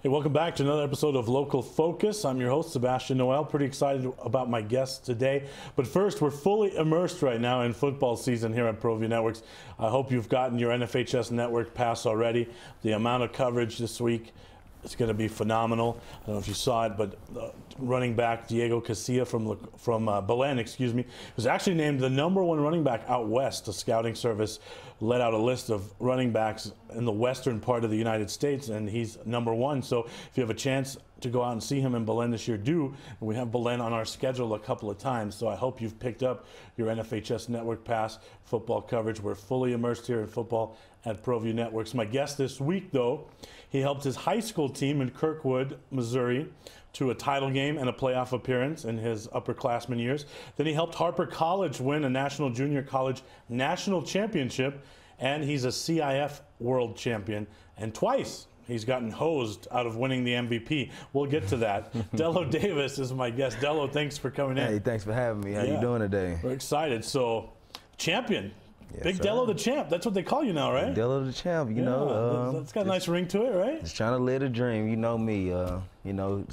Hey, welcome back to another episode of Local Focus. I'm your host, Sebastian Noel. Pretty excited about my guests today. But first, we're fully immersed right now in football season here at ProView Networks. I hope you've gotten your NFHS network pass already. The amount of coverage this week is going to be phenomenal. I don't know if you saw it, but running back Diego Casilla from Belen, was actually named the #1 running back out west. The scouting service let out a list of running backs in the western part of the United States, and he's #1. So if you have a chance to go out and see him in Belen this year, do. And we have Belen on our schedule a couple of times, so I hope you've picked up your NFHS network pass football coverage. We're fully immersed here in football at ProView Networks. My guest this week, though, he helped his high school team in Kirkwood, Missouri, to a title game and a playoff appearance in his upperclassman years. Then he helped Harper College win a National Junior College National Championship, and he's a CIF World Champion. And twice he's gotten hosed out of winning the MVP. We'll get to that. Dello Davis is my guest. Dello, thanks for coming in. Hey, thanks for having me. How you doing today? We're excited. So, champion. Yes, Big sir. Dello the champ. That's what they call you now, right? Dello the champ, you know. That's got a nice ring to it, right? Just trying to live the dream, you know me.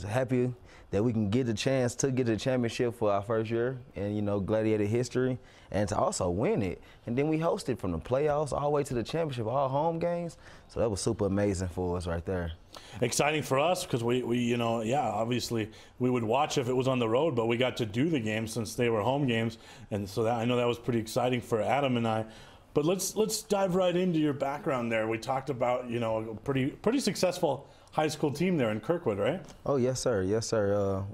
Happy that we can get the chance to get the championship for our first year and, gladiator history, and to also win it. And then we hosted from the playoffs all the way to the championship, all home games. So that was super amazing for us right there. Exciting for us because we obviously we would watch if it was on the road, but we got to do the games since they were home games, and so I know that was pretty exciting for Adam and I. But let's dive right into your background there. We talked about a pretty successful high school team there in Kirkwood, right? Oh yes, sir. Yes, sir.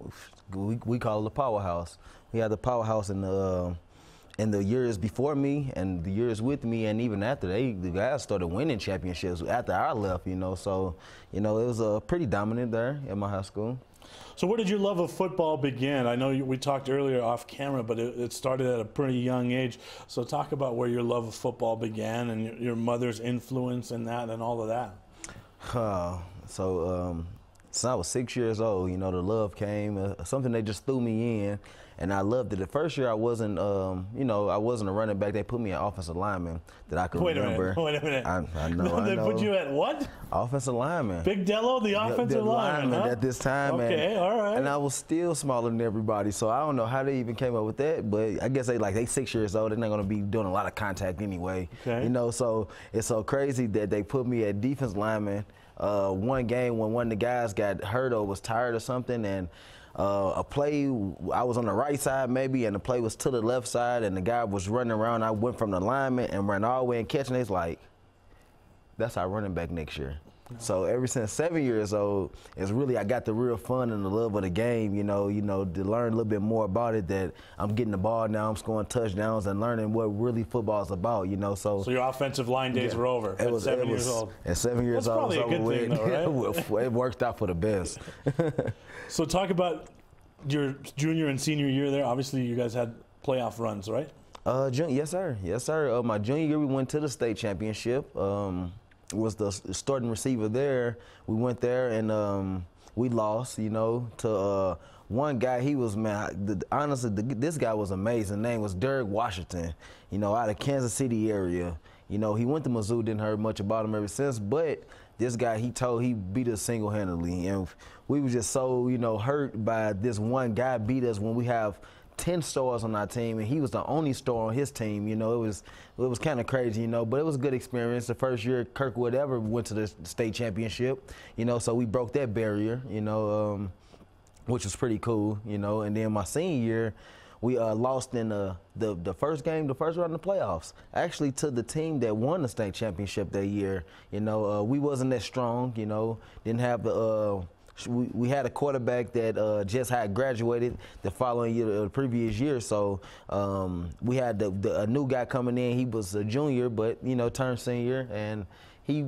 We call it the powerhouse. We had the powerhouse in the years before me and the years with me, and even after the guys started winning championships after I left, So, it was pretty dominant there at my high school. So where did your love of football begin? I know we talked earlier off camera, but it started at a pretty young age. So talk about where your love of football began and your mother's influence in that and all of that. Since I was 6 years old, the love came, something they just threw me in, and I loved it. The first year I wasn't, I wasn't a running back. They put me at offensive lineman that I could remember. Wait a minute. I know. They put you at what? Offensive lineman. Big Dello, the offensive lineman, huh? At this time. Okay, all right. And I was still smaller than everybody, so I don't know how they even came up with that, but I guess they 6 years old. They're not going to be doing a lot of contact anyway. Okay. So it's so crazy that they put me at defense lineman. One game when one of the guys got hurt or was tired or something, and a play, I was on the right side maybe, and the play was to the left side, and the guy was running around. I went from the lineman and ran all the way and catching. It's like, that's our running back next year. No. So ever since 7 years old, I got the real fun and the love of the game, to learn a little bit more about it, that I'm getting the ball now, I'm scoring touchdowns and learning what really football is about, So your offensive line days were over at 7 years old. At 7 years old. That's probably a good thing, though, right? It worked out for the best. So talk about your junior and senior year there. Obviously, you guys had playoff runs, right? Yes, sir. Yes, sir. My junior year, we went to the state championship. Was the starting receiver there. We went there and we lost, to one guy. He was, honestly, this guy was amazing. Name was Derek Washington, out of Kansas City area. He went to Mizzou, didn't heard much about him ever since, but this guy, he beat us single-handedly. And we were just so, hurt by this one guy beat us when we have 10 stars on our team, and he was the only star on his team. It was kind of crazy, but it was a good experience. The first year Kirkwood ever went to the state championship, so we broke that barrier, which was pretty cool, And then my senior year, we lost in the first game, the first round of the playoffs, actually to the team that won the state championship that year. We wasn't that strong, didn't have the we had a quarterback that just had graduated the following year, the previous year. So we had a new guy coming in. He was a junior, but turned senior, and he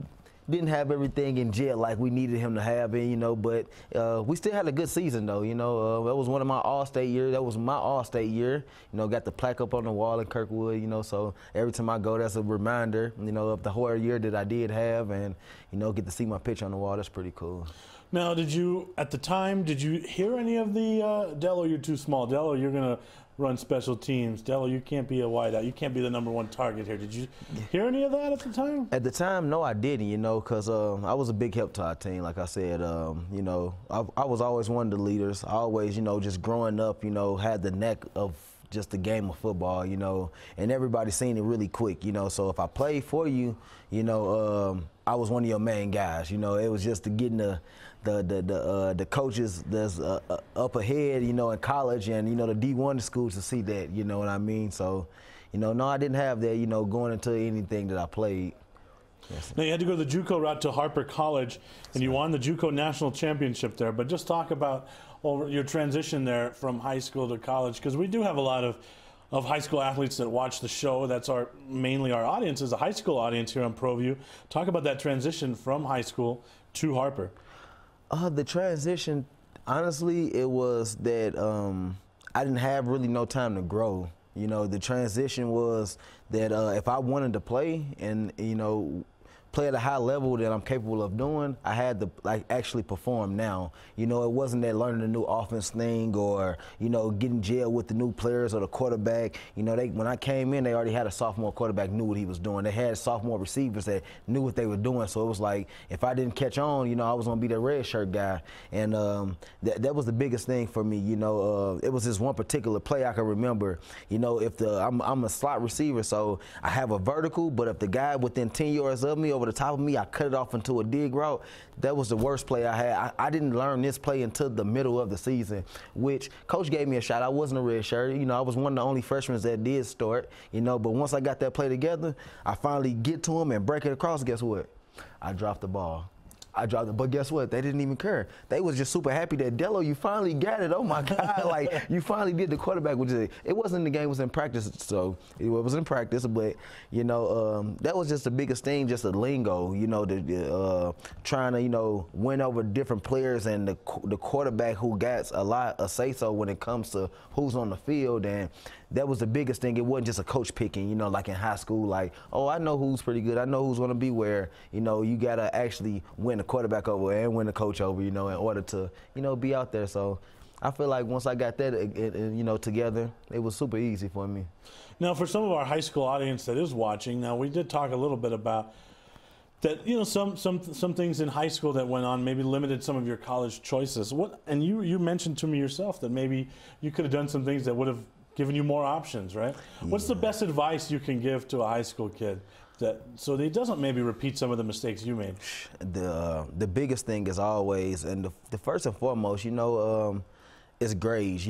didn't have everything in jail like we needed him to have it, but we still had a good season though, that was one of my all-state years. That was my all-state year, got the plaque up on the wall in Kirkwood, so every time I go, that's a reminder, of the whole year that I did have, and, get to see my picture on the wall. That's pretty cool. Now, at the time, did you hear any of the Dello, you're too small. Dello, you're going to run special teams. Dello, you can't be a wideout. You can't be the #1 target here. Did you hear any of that at the time? At the time, no, I didn't, because I was a big help to our team. Like I said, I was always one of the leaders. I always, just growing up, had the neck of just the game of football, and everybody seen it really quick, So if I played for you, I was one of your main guys. It was just to getting the coaches that's up ahead, in college and the D1 schools to see that, you know what I mean. So, no, I didn't have that, going into anything that I played. Yes. Now you had to go the JUCO route to Harper College, and you won the JUCO national championship there. But just talk about your transition there from high school to college, because we do have a lot of high school athletes that watch the show. That's mainly our audience is a high school audience here on ProView. Talk about that transition from high school to Harper. The transition, honestly, it was that I didn't have really no time to grow. The transition was that if I wanted to play and, play at a high level that I'm capable of doing, I had to actually perform now. It wasn't that learning a new offense thing or, getting jail with the new players or the quarterback. When I came in, they already had a sophomore quarterback, knew what he was doing. They had sophomore receivers that knew what they were doing. So it was like, if I didn't catch on, I was going to be the red shirt guy. And that was the biggest thing for me. It was this one particular play I can remember. If I'm a slot receiver, so I have a vertical, but if the guy within 10 yards of me, over the top of me, I cut it off into a dig route. That was the worst play I had. I didn't learn this play until the middle of the season, which coach gave me a shot. I wasn't a red shirt. I was one of the only freshmen that did start, but once I got that play together, I finally get to him and break it across. Guess what? I dropped the ball. But guess what? They didn't even care. They was just super happy that Dello, you finally got it. Oh my God! You finally did the quarterback. It wasn't in the game; it was in practice. So it was in practice, but that was just the biggest thing, just the lingo. Trying to win over different players and the quarterback who got a lot of say so when it comes to who's on the field, and that was the biggest thing. It wasn't just a coach picking, like in high school, oh, I know who's pretty good. I know who's going to be where. You got to actually win the quarterback over and win the coach over, in order to, be out there. So I feel like once I got that, together, it was super easy for me. Now, for some of our high school audience that is watching, now we did talk a little bit about that, some things in high school that went on maybe limited some of your college choices. And you mentioned to me yourself that maybe you could have done some things that would have given you more options, right? Yeah. What's the best advice you can give to a high school kid so that he doesn't maybe repeat some of the mistakes you made? The biggest thing is always, and the first and foremost, is grades.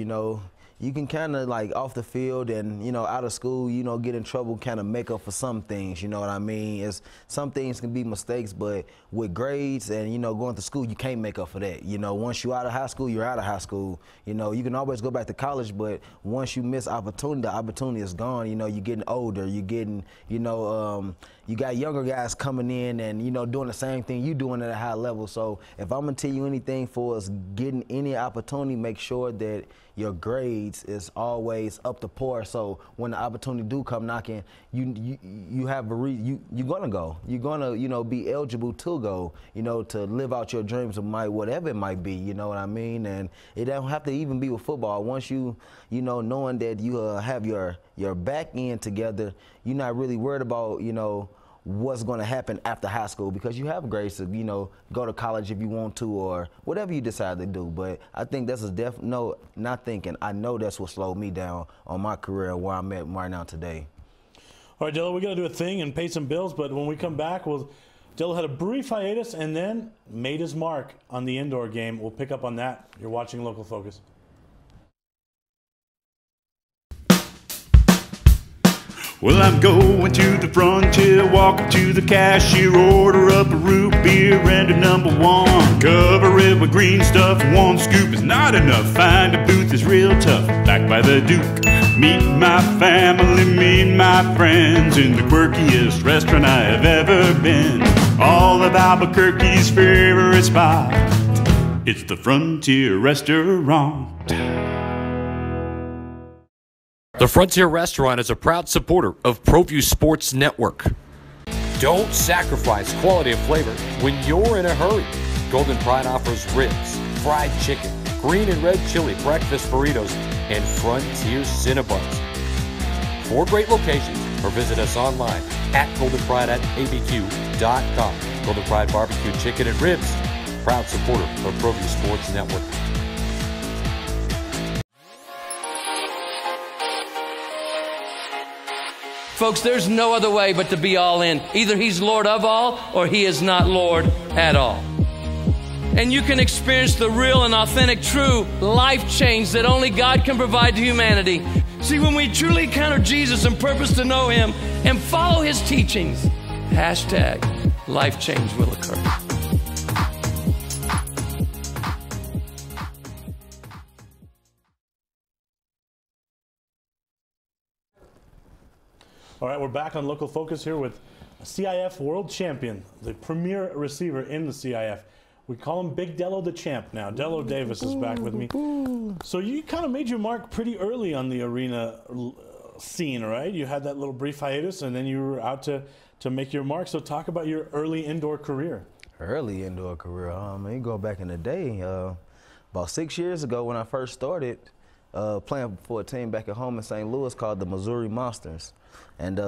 You can kind of off the field and out of school, get in trouble, kind of make up for some things. You know what I mean? Some things can be mistakes, but with grades and going to school, you can't make up for that. Once you're out of high school, you're out of high school. You can always go back to college, but once you miss opportunity, the opportunity is gone. You're getting older. You're getting, you got younger guys coming in and doing the same thing you doing at a high level. So if I'm gonna tell you anything for us getting any opportunity, make sure that your grades is always up to par. So when the opportunity do come knocking, you have a you're gonna go. You're gonna be eligible to go. To live out your dreams of whatever it might be. You know what I mean? And it don't have to even be with football. Once knowing that you have your back end together, you're not really worried about what's going to happen after high school, because you have grades to go to college if you want to or whatever you decide to do. But I think that's I know that's what slowed me down on my career and where I'm at right now today. All right, Dello, we got to do a thing and pay some bills, but when we come back, Dello had a brief hiatus and then made his mark on the indoor game. We'll pick up on that. You're watching Local Focus. Well, I'm going to the frontier, walk up to the cashier, order up a root beer and a #1. Cover it with green stuff, one scoop is not enough. Find a booth is real tough, back by the Duke. Meet my family, meet my friends in the quirkiest restaurant I have ever been. All of Albuquerque's favorite spot, it's the Frontier Restaurant. The Frontier Restaurant is a proud supporter of ProView Sports Network. Don't sacrifice quality and flavor when you're in a hurry. Golden Pride offers ribs, fried chicken, green and red chili breakfast burritos, and Frontier Cinnabons. 4 great locations, or visit us online at goldenpride@abq.com. Golden Pride Barbecue Chicken and Ribs, proud supporter of ProView Sports Network. Folks, there's no other way but to be all in. Either he's Lord of all or he is not Lord at all. And you can experience the real and authentic, true life change that only God can provide to humanity. See, when we truly encounter Jesus and purpose to know him and follow his teachings, hashtag life change will occur. All right, we're back on Local Focus here with a CIF world champion, the premier receiver in the CIF. We call him Big Dello the champ now. Dello Davis is back with me. So you kind of made your mark pretty early on the arena scene, right? You had that little brief hiatus, and then you were out to make your mark. So talk about your early indoor career. Early indoor career, you go back in the day, about 6 years ago when I first started playing for a team back at home in St. Louis called the Missouri Monsters. And,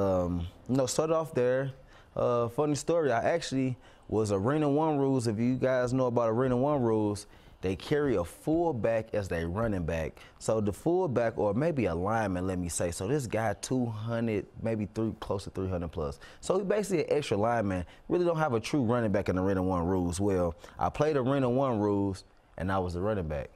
started off there. Funny story, I actually was Arena 1 rules. If you guys know about Arena 1 rules, they carry a fullback as their running back. So the fullback, or maybe a lineman, let me say. So this guy 200, maybe close to 300 plus. So he basically an extra lineman. Really don't have a true running back in Arena 1 rules. Well, I played Arena 1 rules, and I was the running back.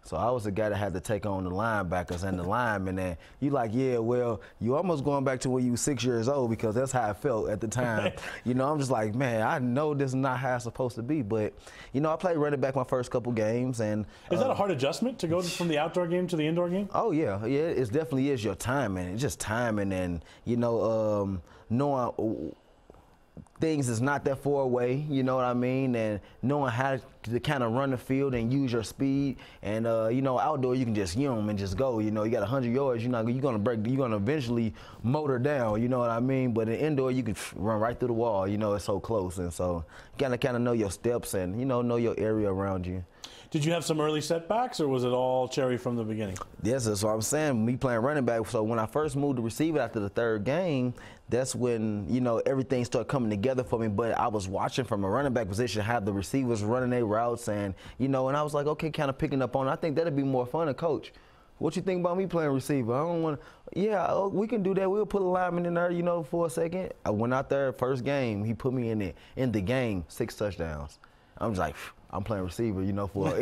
So I was the guy that had to take on the linebackers and the linemen. And you like, yeah, well, you almost going back to when you were 6 years old, because that's how I felt at the time. I'm just like, man, I know this is not how it's supposed to be. But, I played running back my first couple games. And is that a hard adjustment to go from the outdoor game to the indoor game? Oh, yeah. Yeah, it definitely is your timing. It's just timing and, knowing things is not that far away, you know what I mean, and knowing how to kind of run the field and use your speed. And outdoor you can just and just go. You got 100 yards, you're gonna eventually motor down, you know what I mean. But in indoor you can run right through the wall, it's so close. And so you gotta kind of know your steps and know your area around you. Did you have some early setbacks, or was it all cherry from the beginning? Yes, that's what I'm saying. Me playing running back, so when I first moved to receiver after the 3rd game, that's when, everything started coming together for me. But I was watching from a running back position how the receivers running their routes, and, and I was like, okay, kind of picking up on it. I think that'd be more fun to coach. What you think about me playing receiver? I don't want to. Yeah, we can do that. We'll put a lineman in there, for a second. I went out there, first game, he put me in the game, 6 touchdowns. I'm just like, I'm playing receiver, for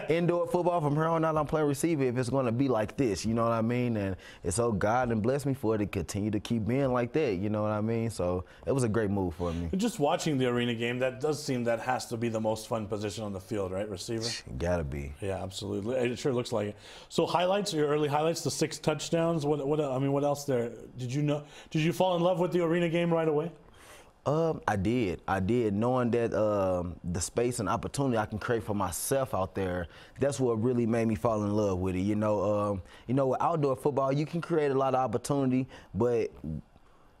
indoor football. From here on out, I'm playing receiver if it's going to be like this, you know what I mean? And it's so God and bless me for it to continue to keep being like that, you know what I mean? So it was a great move for me. Just watching the arena game, that does seem that has to be the most fun position on the field, right, receiver? Gotta be. Yeah, absolutely. It sure looks like it. So highlights, your early highlights, the 6 touchdowns. What else there? Did you fall in love with the arena game right away? I did, knowing that the space and opportunity I can create for myself out there, that's what really made me fall in love with it. With outdoor football, you can create a lot of opportunity, but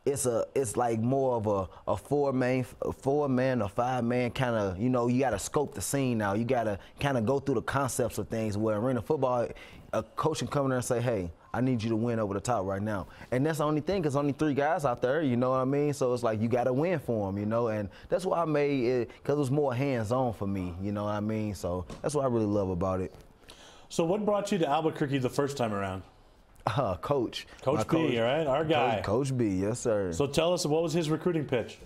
it's like more of a 4-man or 5-man kind of, you got to scope the scene now. You got to kind of go through the concepts of things, where arena football, a coach can come in there and say, hey, I need you to win over the top right now. And that's the only thing, because only 3 guys out there, you know what I mean? So it's like you got to win for them, and that's why I made it, because it was more hands-on for me, you know what I mean? So that's what I really love about it. So what brought you to Albuquerque the first time around? Coach. Coach B, right? Our guy. Coach B, yes, sir. So tell us, what was his recruiting pitch?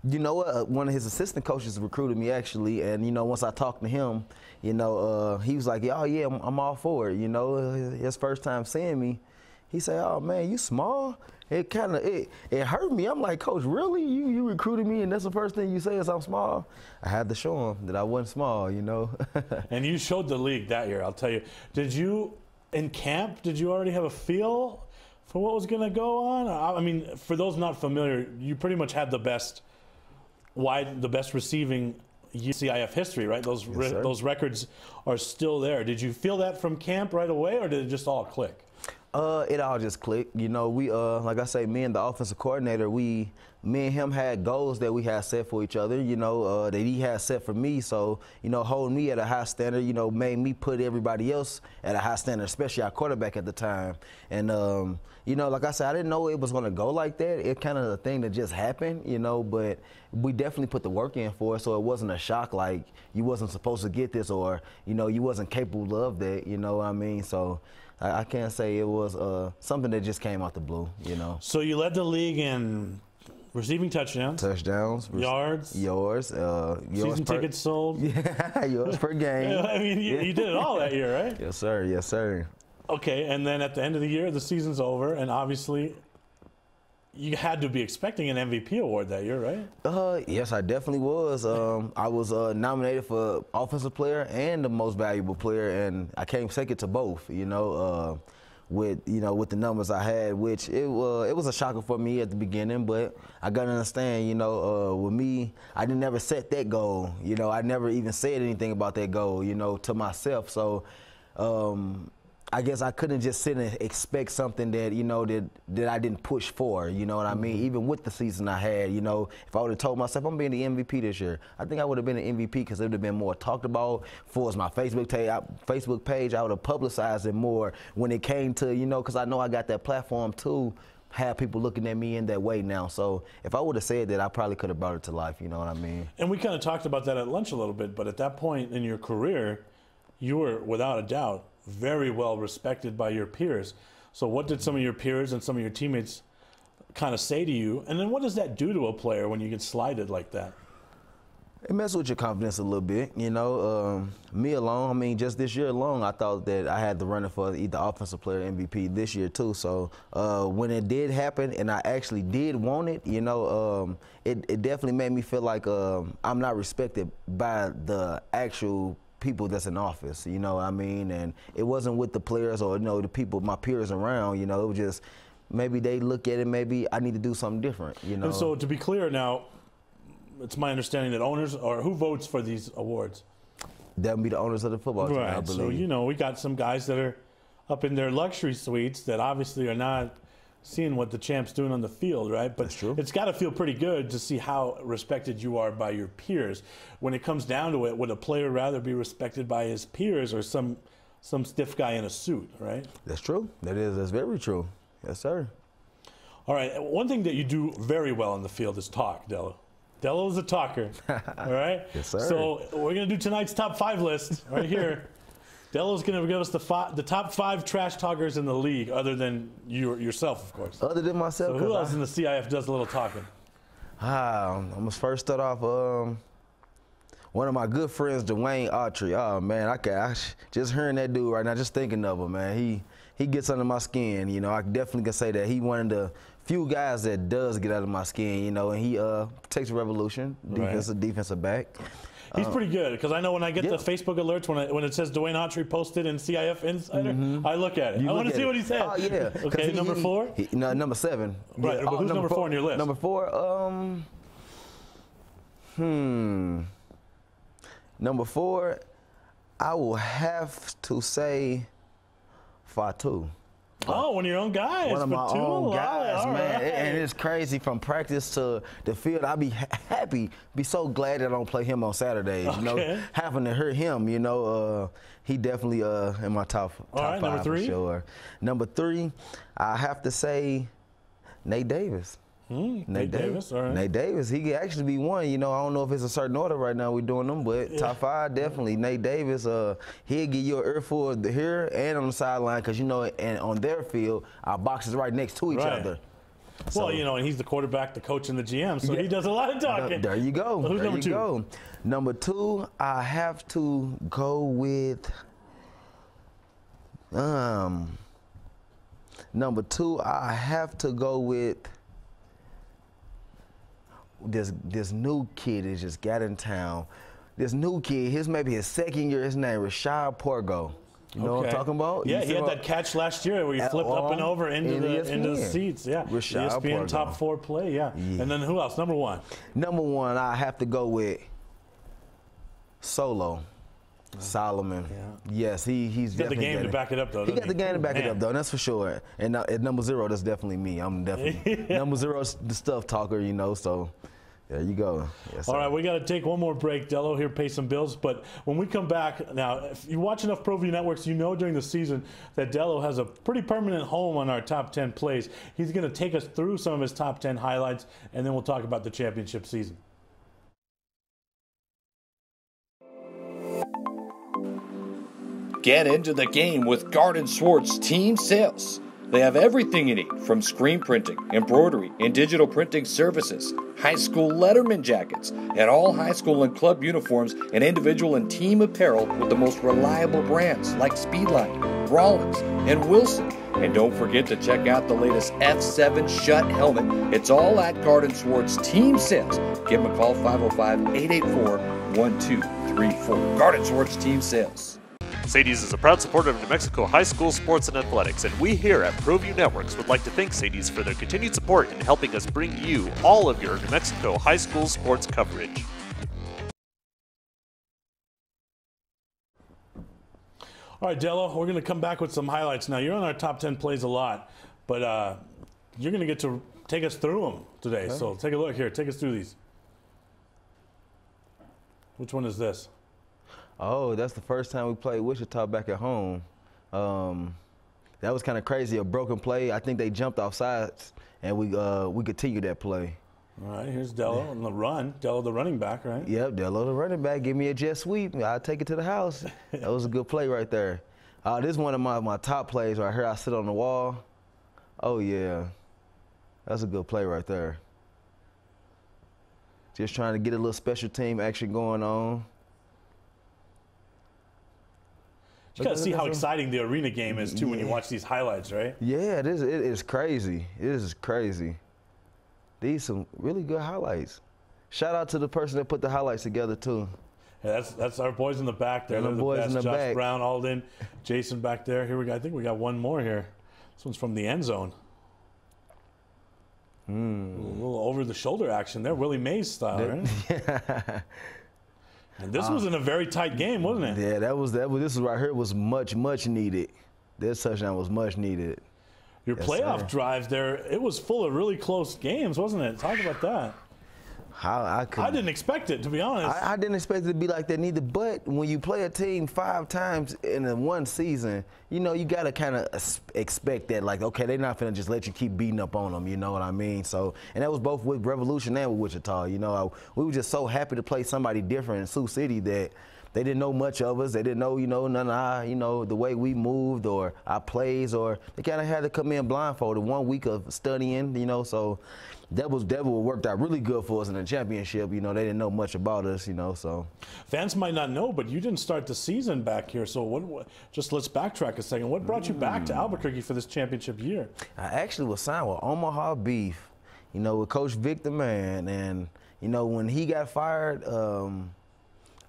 You know what? One of his assistant coaches recruited me, actually, and once I talked to him, he was like, "Oh yeah, I'm all for it." His first time seeing me, he said, "Oh man, you small." It hurt me. I'm like, "Coach, really? You recruited me, and that's the first thing you say is I'm small?" I had to show him that I wasn't small, And you showed the league that year. I'll tell you. In camp, did you already have a feel for what was going to go on? I mean, for those not familiar, you pretty much had the best receiving CIF history, right? Those records are still there. Did you feel that from camp right away, or did it just all click? It all just clicked. We, like I say, me and the offensive coordinator, we me and him had goals that we had set for each other, you know, that he had set for me. So, you know, holding me at a high standard, you know, made me put everybody else at a high standard, especially our quarterback at the time. And, you know, like I said, I didn't know it was going to go like that. It kind of a thing that just happened, you know, but we definitely put the work in for it. So it wasn't a shock like you wasn't supposed to get this or, you know, you wasn't capable of that, you know what I mean? So I can't say it was something that just came out the blue, you know. So you led the league in receiving touchdowns, yards, season tickets sold. Yeah, yards per game. I mean, you did it all that year, right? Yes, sir. Yes, sir. Okay, and then at the end of the year, the season's over, and obviously you had to be expecting an MVP award that year, right? Yes, I definitely was. I was nominated for Offensive Player and the Most Valuable Player, and I came second to both, you know, with the numbers I had, which it was a shocker for me at the beginning, but I got to understand, you know, with me, I didn't never set that goal. You know, I never even said anything about that goal, you know, to myself. So I guess I couldn't just sit and expect something that, you know, that I didn't push for, you know what I mean? Even with the season I had, you know, if I would have told myself I'm being the MVP this year, I think I would have been an MVP because it would have been more talked about. For as my Facebook page, I would have publicized it more when it came to, you know, because I know I got that platform too, have people looking at me in that way now. So if I would have said that, I probably could have brought it to life, you know what I mean? And we kind of talked about that at lunch a little bit, but at that point in your career, you were, without a doubt, very well respected by your peers. So what did some of your peers and some of your teammates kind of say to you? And then what does that do to a player when you get slighted like that? It messes with your confidence a little bit, you know. Me alone, I mean, just this year alone, I thought that I had the running for either Offensive Player or MVP this year too. So when it did happen and I actually did want it, you know, it definitely made me feel like I'm not respected by the actual people that's in office, you know what I mean? And it wasn't with the players or, you know, the people, my peers around, you know, it was just maybe they look at it, maybe I need to do something different, you know? And so to be clear now, it's my understanding that owners, or who votes for these awards? That would be the owners of the football team, I believe. So, you know, we got some guys that are up in their luxury suites that obviously are not seeing what the champ's doing on the field, right? But that's true. It's got to feel pretty good to see how respected you are by your peers. When it comes down to it, would a player rather be respected by his peers or some stiff guy in a suit, right? That's true. That's very true. Yes, sir. All right. One thing that you do very well on the field is talk, Dello. Dello is a talker, all right? Yes, sir. So we're going to do tonight's top 5 list right here. Dello's going to give us the top 5 trash talkers in the league, other than yourself, of course. Other than myself. So who else in the CIF does a little talking? I'm going to first start off one of my good friends, Dwayne Autry. Oh, man, I just hearing that dude right now, just thinking of him, man. He gets under my skin, you know. I definitely can say that he one of the few guys that does get under my skin, you know, and he takes a revolution, defensive back. He's pretty good, because I know when I get the Facebook alerts when it says Dwayne Autry posted in CIF Insider, I look at it. I want to see what he said. Oh, yeah. Okay, number 4? No, number 7. Right, yeah. but who's number 4 on your list? Number 4, Number 4, I will have to say Fatu. Oh, one of your own guys. One of my own guys, man. Right. And it's crazy from practice to the field. I'll be happy, be so glad that I don't play him on Saturdays. Okay. You know, having to hurt him, you know, he definitely in my top 5 number 3? for sure. Number 3, I have to say Nate Davis. Nate Davis, all right. Nate Davis, he could actually be one. You know, I don't know if it's a certain order right now we're doing them, but top 5, definitely. Nate Davis, he'll give you an earful here and on the sideline because, you know, and on their field, our boxes right next to each other. Well, you know, and he's the quarterback, the coach, and the GM, so he does a lot of talking. There you go. Well, who's there number you 2? Go. Number 2, I have to go with number 2, I have to go with this new kid that just got in town. This new kid, maybe his second year, his name is Rashad Porgo. You know what I'm talking about? Yeah, he had that catch last year where he flipped up and over into the seats. Yeah, Rashad ESPN Porgo. top 4 play, yeah. And then who else? Number 1? Number 1, I have to go with Solo. Solomon. Yeah. Yes, he's got the game to back it up, though. He got the game to back it up, though. That's for sure. And at number 0, that's definitely me. I'm definitely number 0, the stuff talker, you know. So there you go. Yes, all right, we got to take one more break. Dello here, pay some bills. But when we come back, now, if you watch enough ProView Networks, you know during the season that Dello has a pretty permanent home on our top 10 plays. He's going to take us through some of his top 10 highlights, and then we'll talk about the championship season. Get into the game with Garden Swartz Team Sales. They have everything you need, from screen printing, embroidery, and digital printing services, high school letterman jackets, and all high school and club uniforms, and individual and team apparel with the most reliable brands like Speedline, Rollins, and Wilson. And don't forget to check out the latest F7 Shut helmet. It's all at Garden Swartz Team Sales. Give them a call, 505-884-1234. Garden Swartz Team Sales. Sadie's is a proud supporter of New Mexico high school sports and athletics, and we here at ProView Networks would like to thank Sadie's for their continued support in helping us bring you all of your New Mexico high school sports coverage. All right, Dello, we're going to come back with some highlights. Now, you're on our top 10 plays a lot, but you're going to get to take us through them today. Okay. So take a look here. Take us through these. Which one is this? Oh, that's the first time we played Wichita back at home. That was kind of crazy, a broken play. I think they jumped off sides, and we continued that play. All right, here's Dello on the run. Dello, the running back, right? Yep, Dello, the running back. Give me a jet sweep. I'll take it to the house. That was a good play right there. This is one of my top plays right here. I sit on the wall. Oh, yeah. That's a good play right there. Just trying to get a little special team action going on. You got to see how exciting the arena game is, too, when you watch these highlights, right? Yeah, it is crazy. It is crazy. These some really good highlights. Shout out to the person that put the highlights together, too. Yeah, that's our boys in the back there. They're the boys best. In the Josh back. Brown, Alden, Jason back there. Here we go. I think we got one more here. This one's from the end zone. A little over-the-shoulder action there, Willie Mays style, right? Yeah. And this was in a very tight game, wasn't it? Yeah, this right here was much needed. This touchdown was much needed. Your playoff drive there, it was full of really close games, wasn't it? Talk about that. I didn't expect it, to be honest. I didn't expect it to be like that neither, but when you play a team 5 times in one season, you know, you got to kind of expect that, like, okay, they're not going to just let you keep beating up on them, you know what I mean? So, and that was both with Revolution and with Wichita, you know. We were just so happy to play somebody different in Sioux City that they didn't know much of us. They didn't know, none of our, the way we moved or our plays, or they kind of had to come in blindfolded 1 week of studying, so that worked out really good for us in the championship. They didn't know much about us, so. Fans might not know, but you didn't start the season back here. So just let's backtrack a second. What brought you back to Albuquerque for this championship year? I actually was signed with Omaha Beef, with Coach Victor, man. And, when he got fired,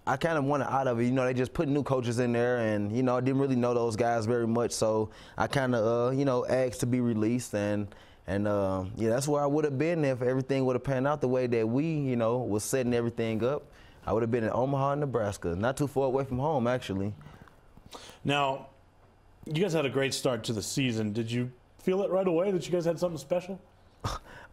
I kind of wanted out of it. They just put new coaches in there, and, I didn't really know those guys very much. So I kind of, asked to be released, and yeah, that's where I would have been if everything would have panned out the way that we, was setting everything up. I would have been in Omaha, Nebraska, not too far away from home, actually. Now, you guys had a great start to the season. Did you feel it right away that you guys had something special?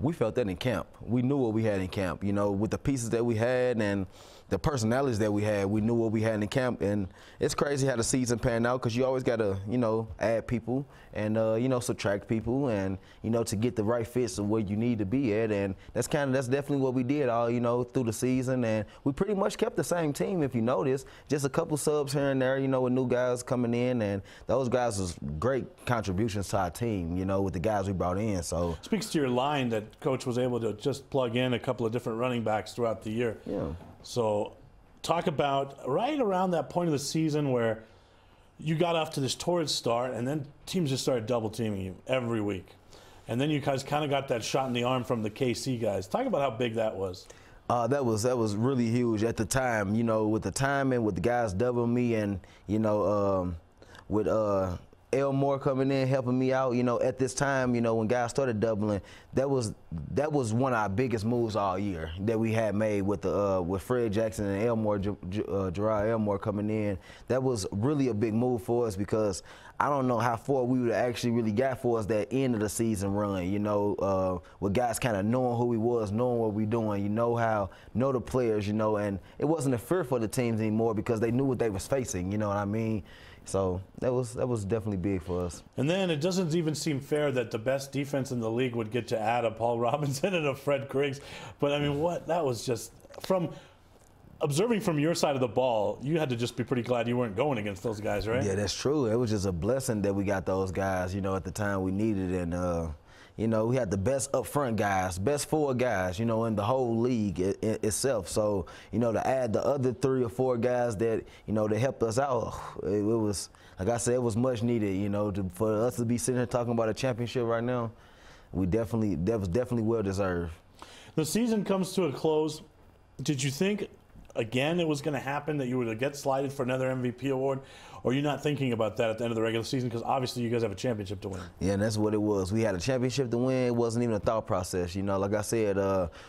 We felt that in camp. We knew what we had in camp, with the pieces that we had and the personalities that we had. We knew what we had in camp, and it's crazy how the season panned out, because you always got to, add people and, subtract people, and, to get the right fits of where you need to be at. And that's definitely what we did all, through the season. And we pretty much kept the same team, if you notice. Just a couple subs here and there, with new guys coming in, and those guys was great contributions to our team, with the guys we brought in. So speaks to your line that Coach was able to just plug in a couple of different running backs throughout the year. Yeah. So talk about right around that point of the season where you got off to this torrid start, and then teams just started double teaming you every week. And then you guys kind of got that shot in the arm from the KC guys. Talk about how big that was. That was really huge at the time, with the timing, with the guys doubling me, and, with Elmore coming in, helping me out, you know, at this time, you know, when guys started doubling, that was one of our biggest moves all year that we had made with Fred Jackson and Elmore, Gerard Elmore coming in. That was really a big move for us because I don't know how far we would have actually really got for us that end of the season run, you know, with guys kind of knowing who we was, knowing what we doing, you know the players, you know, and it wasn't a fear for the teams anymore because they knew what they was facing, you know what I mean? So that was definitely big for us. And then it doesn't even seem fair that the best defense in the league would get to add a Paul Robinson and a Fred Griggs. But I mean, that was just from observing from your side of the ball, you had to just be pretty glad you weren't going against those guys, right? Yeah, that's true. It was just a blessing that we got those guys, you know, at the time we needed. And, you know, we had the best up front guys, best 4 guys, you know, in the whole league itself. So, you know, to add the other 3 or 4 guys that, you know, that helped us out, it was, like I said, it was much needed, you know, for us to be sitting here talking about a championship right now. That was definitely well deserved. The season comes to a close. Did you think again it was going to happen that you would get slided for another MVP award, or are you not thinking about that at the end of the regular season because obviously you guys have a championship to win? Yeah, and that's what it was. We had a championship to win. It wasn't even a thought process, you know. Like I said,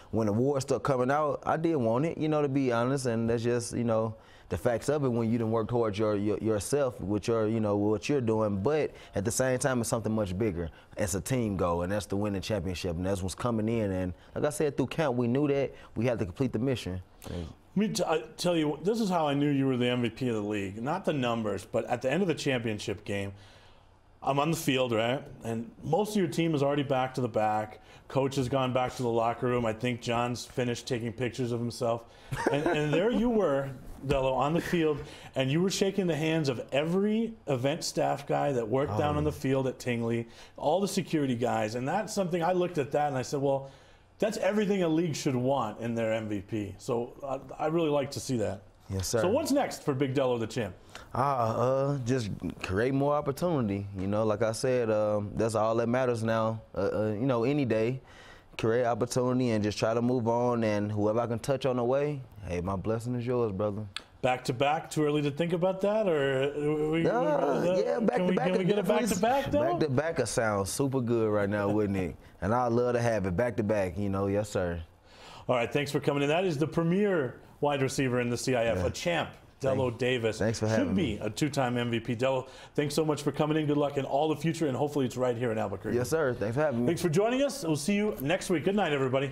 when the awards started coming out, I did want it, you know, to be honest, and that's just, you know, the facts of it when you done work towards yourself with your, you know, what you're doing. But at the same time, it's something much bigger. It's a team goal, and that's to win the championship, and that's what's coming in. And like I said, through camp, we knew that we had to complete the mission. I tell you, this is how I knew you were the MVP of the league. Not the numbers, but at the end of the championship game, I'm on the field, right? And most of your team is already back to the back. Coach has gone back to the locker room. I think John's finished taking pictures of himself. And there you were, Dello, on the field, and you were shaking the hands of every event staff guy that worked down on the field at Tingley, all the security guys. And that's something, I looked at that and I said, well, that's everything a league should want in their MVP. So I really like to see that. Yes, sir. So what's next for Big Dello the champ? Just create more opportunity. You know, like I said, that's all that matters now. You know, any day, create opportunity and just try to move on. And whoever I can touch on the way, hey, my blessing is yours, brother. Back to back? Too early to think about that, or yeah, back to back. Can we get it back to back, though? Back to back sounds super good right now, wouldn't it? And I'd love to have it back to back. You know, yes, sir. All right, thanks for coming in. That is the premier wide receiver in the CIF, a champ, Dello Davis. Thanks for having me. Should be a 2-time MVP. Dello, thanks so much for coming in. Good luck in all the future, and hopefully it's right here in Albuquerque. Yes, sir. Thanks for having me. Thanks for joining us. We'll see you next week. Good night, everybody.